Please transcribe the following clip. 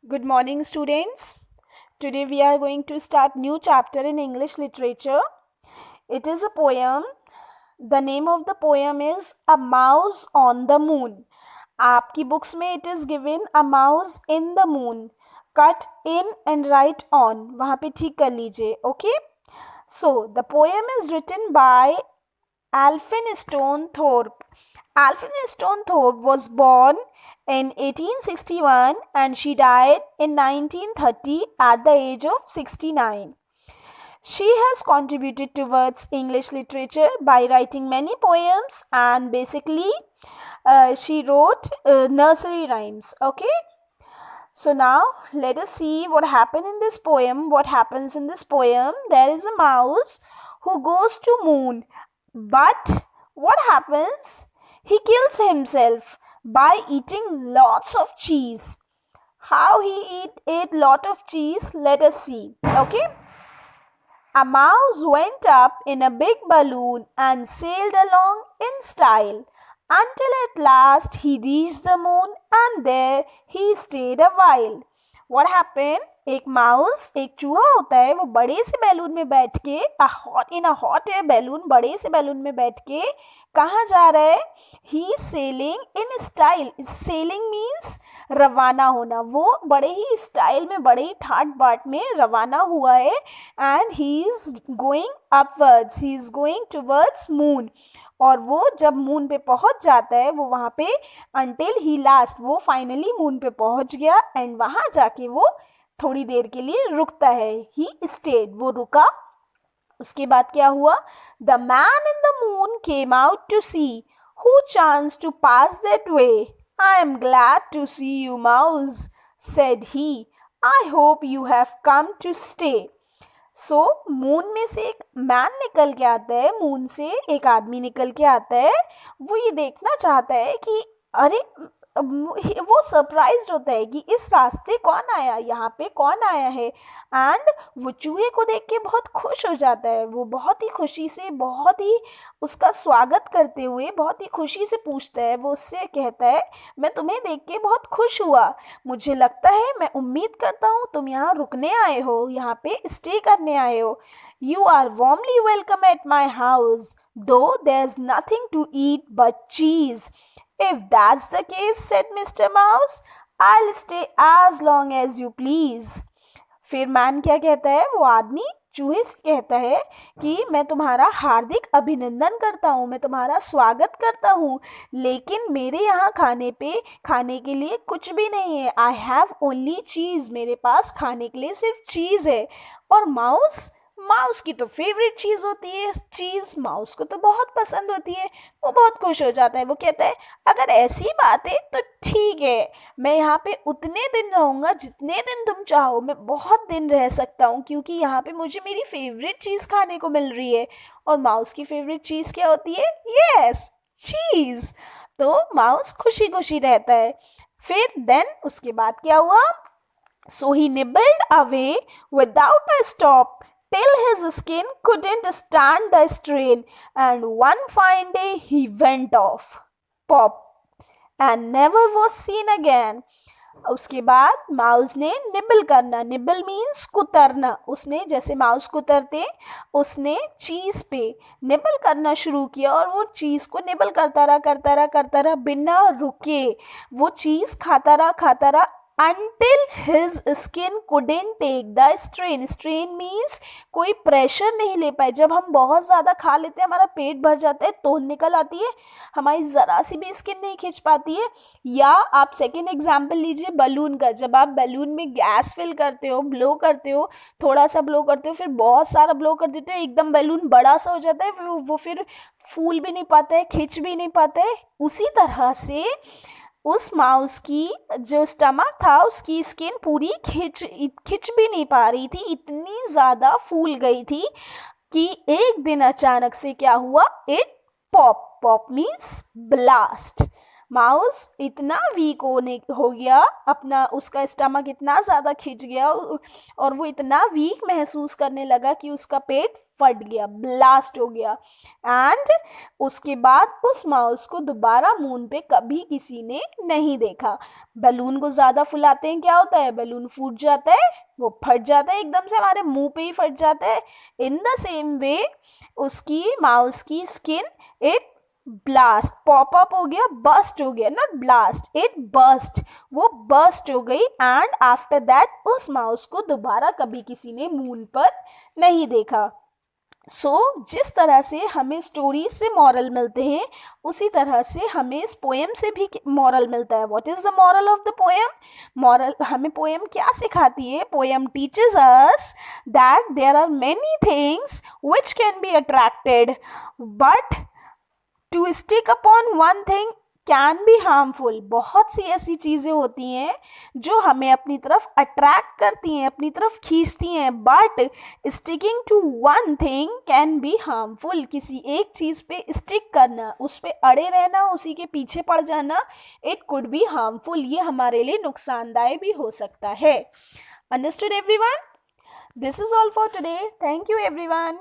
Good morning, students. Today we are going to start new chapter in English literature. It is a poem. The name of the poem is A Mouse on the Moon. आपकी books में it is given A Mouse in the Moon. Cut in and write on. वहाँ पे ठीक कर लीजिए. Okay? So the poem is written by Alfred Stone Thorpe. Alfred Stone Thorpe was born in 1861 and she died in 1930 at the age of 69. She has contributed towards English literature by writing many poems and basically she wrote nursery rhymes. Okay, so now let us see what happened in this poem. What happens in this poem? There is a mouse who goes to moon, but what happens? He kills himself by eating lots of cheese. How he ate lot of cheese? Let us see. Okay. A mouse went up in a big balloon and sailed along in style until at last he reached the moon and there he stayed a while. What happened? एक mouse एक चूहा होता है, वो बड़े से balloon में बैठ के इन अ हॉट एयर बैलून, बड़े से बैलून में बैठ के कहाँ जा रहा है? He sailing in style. Sailing means रवाना होना. वो बड़े ही स्टाइल में, बड़े ही ठाट बाट में रवाना हुआ है. And he is going upwards, he is going towards moon. और वो जब मून पे पहुंच जाता है, वो वहाँ पे अंटिल ही लास्ट, वो फाइनली मून पे पहुंच गया एंड वहाँ जाके वो थोड़ी देर के लिए रुकता है. ही स्टेड, वो रुका. उसके बाद क्या हुआ? The man in the moon came out to see who chance to pass that way. I am glad to see you mouse, said he. I hope you have come to stay. So moon में से एक man निकल के आता है, moon से एक आदमी निकल के आता है. वो ये देखना चाहता है कि अरे, वो सरप्राइज्ड होता है कि इस रास्ते कौन आया, यहाँ पे कौन आया है. एंड वो चूहे को देख के बहुत खुश हो जाता है. वो बहुत ही खुशी से, बहुत ही उसका स्वागत करते हुए बहुत ही खुशी से पूछता है. वो उससे कहता है, मैं तुम्हें देख के बहुत खुश हुआ. मुझे लगता है, मैं उम्मीद करता हूँ तुम यहाँ रुकने आए हो, यहाँ पे स्टे करने आए हो. You are warmly welcome at my house, though there is nothing to eat but cheese. If that's the case, said Mr. Mouse, I'll stay as long as you please. फिर मैन क्या कहता है? वो आदमी चूहे से कहता है कि मैं तुम्हारा हार्दिक अभिनंदन करता हूँ, मैं तुम्हारा स्वागत करता हूँ, लेकिन मेरे यहाँ खाने के लिए कुछ भी नहीं है. आई हैव ओनली चीज़, मेरे पास खाने के लिए सिर्फ चीज़ है. और माउस की तो फेवरेट चीज़ होती है चीज़. माउस को तो बहुत पसंद होती है. वो बहुत खुश हो जाता है. वो कहता है, अगर ऐसी बात है तो ठीक है, मैं यहाँ पे उतने दिन रहूँगा जितने दिन तुम चाहो. मैं बहुत दिन रह सकता हूँ क्योंकि यहाँ पे मुझे मेरी फेवरेट चीज़ खाने को मिल रही है. और माउस की फेवरेट चीज़ क्या होती है? यस, चीज़. तो माउस खुशी खुशी रहता है. फिर देन उसके बाद क्या हुआ? So he nibbled away without a stop till his skin couldn't stand the strain, and one fine day he went off, pop, and never was seen again. उसके बाद माउस ने निबल करना, निबल मीन्स कुतरना. उसने जैसे mouse कुतरते, उसने चीज़ पे nibble करना शुरू किया और वो चीज़ को निबल करता रहा बिना रुके. वो चीज़ खाता रहा until his skin couldn't take the strain. strain means कोई प्रेशर नहीं ले पाए. जब हम बहुत ज़्यादा खा लेते हैं, हमारा पेट भर जाता है, तोन निकल आती है, हमारी ज़रा सी भी स्किन नहीं खींच पाती है. या आप सेकेंड एग्जाम्पल लीजिए बलून का. जब आप बलून में गैस फिल करते हो, ब्लो करते हो, थोड़ा सा ब्लो करते हो, फिर बहुत सारा ब्लो कर देते हो, एकदम बलून बड़ा सा हो जाता है. वो फिर फूल भी नहीं पाता है, खींच भी नहीं पाता है. उसी तरह से उस माउस की जो स्टमक था, उसकी स्किन पूरी खिंच भी नहीं पा रही थी, इतनी ज़्यादा फूल गई थी कि एक दिन अचानक से क्या हुआ? It pop. Pop means blast. Mouse इतना वीक हो गया, अपना उसका स्टमक इतना ज़्यादा खिंच गया और वो इतना वीक महसूस करने लगा कि उसका पेट फट गया, ब्लास्ट हो गया। एंड उसके बाद उस माउस को दोबारा मून पे कभी किसी ने नहीं देखा। बैलून को ज़्यादा फुलाते हैं, क्या होता है, बैलून फूट जाता है, वो फट जाता है, एकदम से हमारे मुंह पे ही फट जाता है। इन द सेम वे उसकी माउस की skin it blast, pop up हो गया, बस्ट हो गया, नॉट ब्लास्ट, इट बस्ट, वो बस्ट हो गई। एंड आफ्टर दैट उस माउस को दोबारा कभी किसी ने मून पर नहीं देखा। जिस तरह से हमें स्टोरीज से मॉरल मिलते हैं, उसी तरह से हमें इस पोएम से भी मॉरल मिलता है। What is the moral of the poem? Moral हमें पोएम क्या सिखाती है? Poem teaches us that there are many things which can be attracted, but to stick upon one thing can be harmful. बहुत सी ऐसी चीज़ें होती हैं जो हमें अपनी तरफ अट्रैक्ट करती हैं, अपनी तरफ खींचती हैं, but sticking to one thing can be harmful. किसी एक चीज़ पे स्टिक करना, उस पे अड़े रहना, उसी के पीछे पड़ जाना, इट कुड बी हार्मफुल, ये हमारे लिए नुकसानदायक भी हो सकता है। Understood everyone? This is all for today. Thank you everyone.